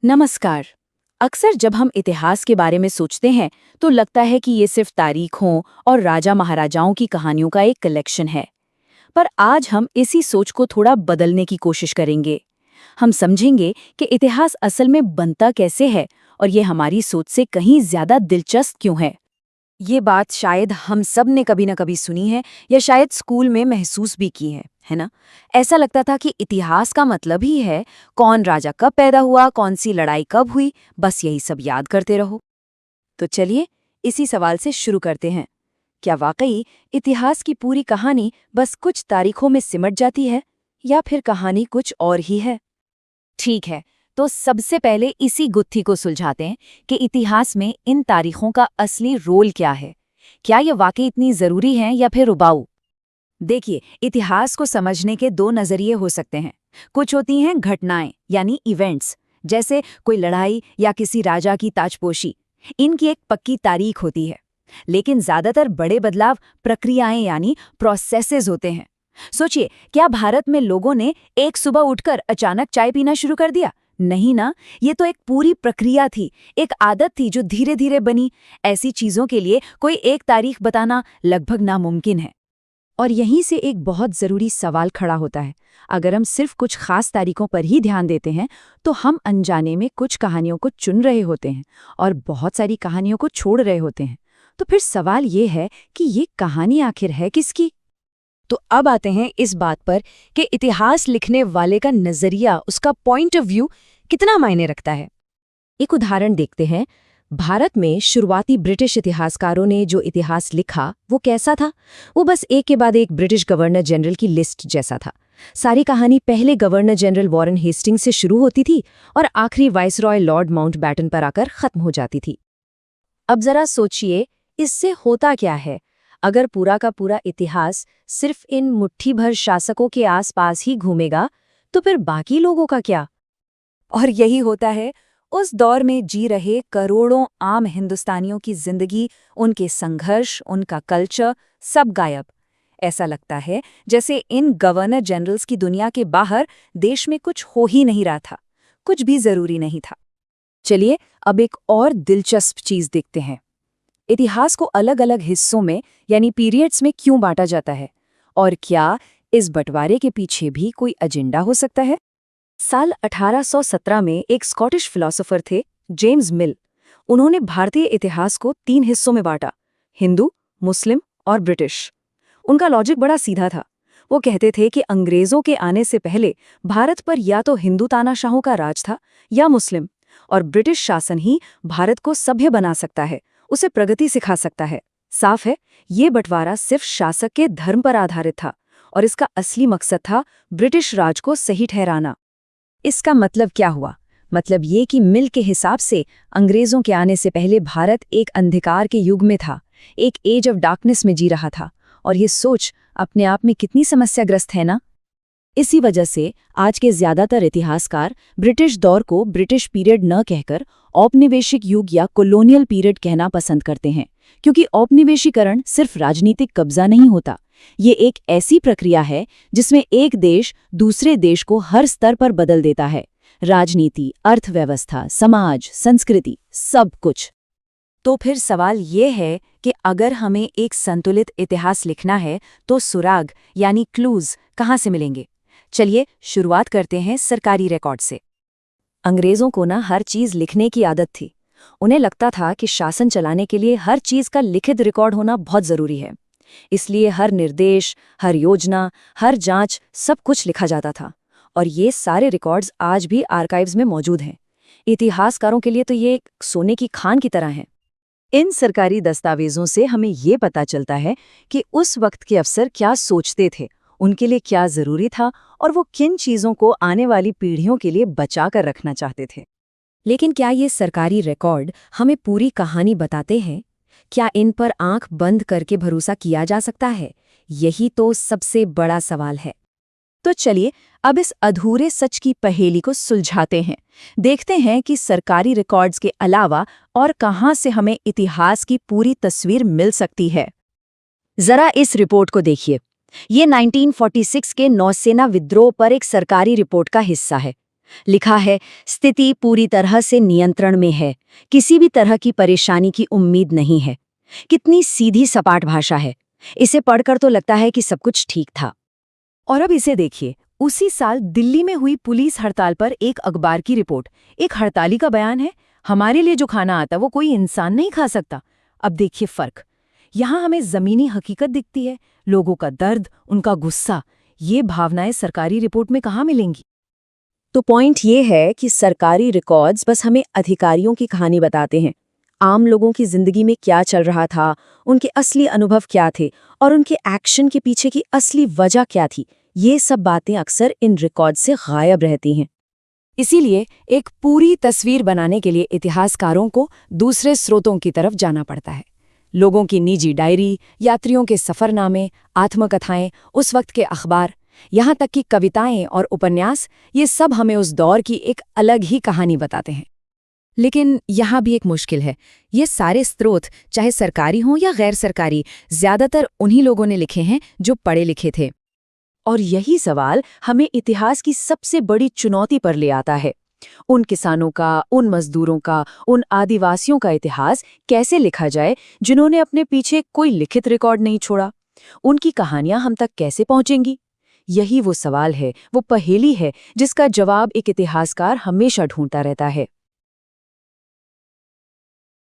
नमस्कार। अक्सर जब हम इतिहास के बारे में सोचते हैं तो लगता है कि ये सिर्फ तारीखों और राजा महाराजाओं की कहानियों का एक कलेक्शन है। पर आज हम इसी सोच को थोड़ा बदलने की कोशिश करेंगे। हम समझेंगे कि इतिहास असल में बनता कैसे है और ये हमारी सोच से कहीं ज्यादा दिलचस्प क्यों है। ये बात शायद हम सब ने कभी न कभी सुनी है या शायद स्कूल में महसूस भी की है ना? ऐसा लगता था कि इतिहास का मतलब ही है कौन राजा कब पैदा हुआ, कौन सी लड़ाई कब हुई, बस यही सब याद करते रहो। तो चलिए इसी सवाल से शुरू करते हैं। क्या वाकई इतिहास की पूरी कहानी बस कुछ तारीखों में सिमट जाती है या फिर कहानी कुछ और ही है? ठीक है, तो सबसे पहले इसी गुत्थी को सुलझाते हैं कि इतिहास में इन तारीखों का असली रोल क्या है। क्या ये वाकई इतनी जरूरी हैं या फिर उबाऊ? देखिए, इतिहास को समझने के दो नजरिए हो सकते हैं। कुछ होती हैं घटनाएं यानी इवेंट्स, जैसे कोई लड़ाई या किसी राजा की ताजपोशी। इनकी एक पक्की तारीख होती है। लेकिन ज्यादातर बड़े बदलाव प्रक्रियाएं यानी प्रोसेसेस होते हैं। सोचिए, क्या भारत में लोगों ने एक सुबह उठकर अचानक चाय पीना शुरू कर दिया? नहीं ना। ये तो एक पूरी प्रक्रिया थी, एक आदत थी जो धीरे धीरे बनी। ऐसी चीजों के लिए कोई एक तारीख बताना लगभग नामुमकिन है। और यहीं से एक बहुत ज़रूरी सवाल खड़ा होता है। अगर हम सिर्फ कुछ खास तारीखों पर ही ध्यान देते हैं तो हम अनजाने में कुछ कहानियों को चुन रहे होते हैं और बहुत सारी कहानियों को छोड़ रहे होते हैं। तो फिर सवाल ये है कि ये कहानी आखिर है किसकी? तो अब आते हैं इस बात पर कि इतिहास लिखने वाले का नज़रिया, उसका पॉइंट ऑफ व्यू कितना मायने रखता है। एक उदाहरण देखते हैं। भारत में शुरुआती ब्रिटिश इतिहासकारों ने जो इतिहास लिखा वो कैसा था? वो बस एक के बाद एक ब्रिटिश गवर्नर जनरल की लिस्ट जैसा था। सारी कहानी पहले गवर्नर जनरल वॉरेन हेस्टिंग से शुरू होती थी और आखिरी वाइसरॉय लॉर्ड माउंटबैटन पर आकर खत्म हो जाती थी। अब जरा सोचिए, इससे होता क्या है? अगर पूरा का पूरा इतिहास सिर्फ इन मुट्ठी भर शासकों के आसपास ही घूमेगा तो फिर बाकी लोगों का क्या? और यही होता है। उस दौर में जी रहे करोड़ों आम हिंदुस्तानियों की जिंदगी, उनके संघर्ष, उनका कल्चर, सब गायब। ऐसा लगता है जैसे इन गवर्नर जनरल्स की दुनिया के बाहर देश में कुछ हो ही नहीं रहा था, कुछ भी जरूरी नहीं था। चलिए अब एक और दिलचस्प चीज देखते हैं। इतिहास को अलग अलग हिस्सों में यानी पीरियड्स में क्यों बांटा जाता है? और क्या इस बंटवारे के पीछे भी कोई एजेंडा हो सकता है? साल 1817 में एक स्कॉटिश फिलोसोफर थे, जेम्स मिल। उन्होंने भारतीय इतिहास को 3 हिस्सों में बांटा, हिंदू, मुस्लिम और ब्रिटिश। उनका लॉजिक बड़ा सीधा था। वो कहते थे कि अंग्रेजों के आने से पहले भारत पर या तो हिंदू तानाशाहों का राज था या मुस्लिम, और ब्रिटिश शासन ही भारत को सभ्य बना सकता है, उसे प्रगति सिखा सकता है। साफ है, ये बंटवारा सिर्फ शासक के धर्म पर आधारित था और इसका असली मकसद था ब्रिटिश राज को सही ठहराना। इसका मतलब क्या हुआ? मतलब ये कि मिल के हिसाब से अंग्रेजों के आने से पहले भारत एक अंधकार के युग में था, एक एज ऑफ डार्कनेस में जी रहा था। और ये सोच अपने आप में कितनी समस्याग्रस्त है ना? इसी वजह से आज के ज्यादातर इतिहासकार ब्रिटिश दौर को ब्रिटिश पीरियड न कहकर औपनिवेशिक युग या कॉलोनियल पीरियड कहना पसंद करते हैं, क्योंकि औपनिवेशीकरण सिर्फ राजनीतिक कब्जा नहीं होता। ये एक ऐसी प्रक्रिया है जिसमें एक देश दूसरे देश को हर स्तर पर बदल देता है। राजनीति, अर्थव्यवस्था, समाज, संस्कृति, सब कुछ। तो फिर सवाल ये है कि अगर हमें एक संतुलित इतिहास लिखना है तो सुराग यानी क्लूज कहाँ से मिलेंगे? चलिए शुरुआत करते हैं सरकारी रिकॉर्ड से। अंग्रेजों को ना हर चीज लिखने की आदत थी। उन्हें लगता था कि शासन चलाने के लिए हर चीज का लिखित रिकॉर्ड होना बहुत जरूरी है। इसलिए हर निर्देश, हर योजना, हर जांच, सब कुछ लिखा जाता था। और ये सारे रिकॉर्ड्स आज भी आर्काइव्स में मौजूद हैं। इतिहासकारों के लिए तो ये एक सोने की खान की तरह है। इन सरकारी दस्तावेजों से हमें ये पता चलता है कि उस वक्त के अफसर क्या सोचते थे, उनके लिए क्या जरूरी था और वो किन चीजों को आने वाली पीढ़ियों के लिए बचा कर रखना चाहते थे। लेकिन क्या ये सरकारी रिकॉर्ड हमें पूरी कहानी बताते हैं? क्या इन पर आंख बंद करके भरोसा किया जा सकता है? यही तो सबसे बड़ा सवाल है। तो चलिए अब इस अधूरे सच की पहेली को सुलझाते हैं। देखते हैं कि सरकारी रिकॉर्ड्स के अलावा और कहां से हमें इतिहास की पूरी तस्वीर मिल सकती है। जरा इस रिपोर्ट को देखिए। ये 1946 के नौसेना विद्रोह पर एक सरकारी रिपोर्ट का हिस्सा है। लिखा है, स्थिति पूरी तरह से नियंत्रण में है, किसी भी तरह की परेशानी की उम्मीद नहीं है। कितनी सीधी सपाट भाषा है। इसे पढ़कर तो लगता है कि सब कुछ ठीक था। और अब इसे देखिए, उसी साल दिल्ली में हुई पुलिस हड़ताल पर एक अखबार की रिपोर्ट, एक हड़ताली का बयान है, हमारे लिए जो खाना आता वो कोई इंसान नहीं खा सकता। अब देखिए फर्क, यहाँ हमें जमीनी हकीकत दिखती है, लोगों का दर्द, उनका गुस्सा, ये भावनाएं सरकारी रिपोर्ट में कहाँ मिलेंगी? तो पॉइंट ये है कि सरकारी रिकॉर्ड्स बस हमें अधिकारियों की कहानी बताते हैं। आम लोगों की जिंदगी में क्या चल रहा था, उनके असली अनुभव क्या थे और उनके एक्शन के पीछे की असली वजह क्या थी, ये सब बातें अक्सर इन रिकॉर्ड से गायब रहती हैं। इसीलिए एक पूरी तस्वीर बनाने के लिए इतिहासकारों को दूसरे स्रोतों की तरफ जाना पड़ता है। लोगों की निजी डायरी, यात्रियों के सफरनामे, आत्मकथाएं, उस वक्त के अखबार, यहाँ तक कि कविताएं और उपन्यास, ये सब हमें उस दौर की एक अलग ही कहानी बताते हैं। लेकिन यहाँ भी एक मुश्किल है। ये सारे स्रोत, चाहे सरकारी हों या गैर सरकारी, ज्यादातर उन्हीं लोगों ने लिखे हैं जो पढ़े लिखे थे। और यही सवाल हमें इतिहास की सबसे बड़ी चुनौती पर ले आता है। उन किसानों का, उन मजदूरों का, उन आदिवासियों का इतिहास कैसे लिखा जाए जिन्होंने अपने पीछे कोई लिखित रिकॉर्ड नहीं छोड़ा? उनकी कहानियां हम तक कैसे पहुंचेंगी? यही वो सवाल है, वो पहेली है जिसका जवाब एक इतिहासकार हमेशा ढूंढता रहता है।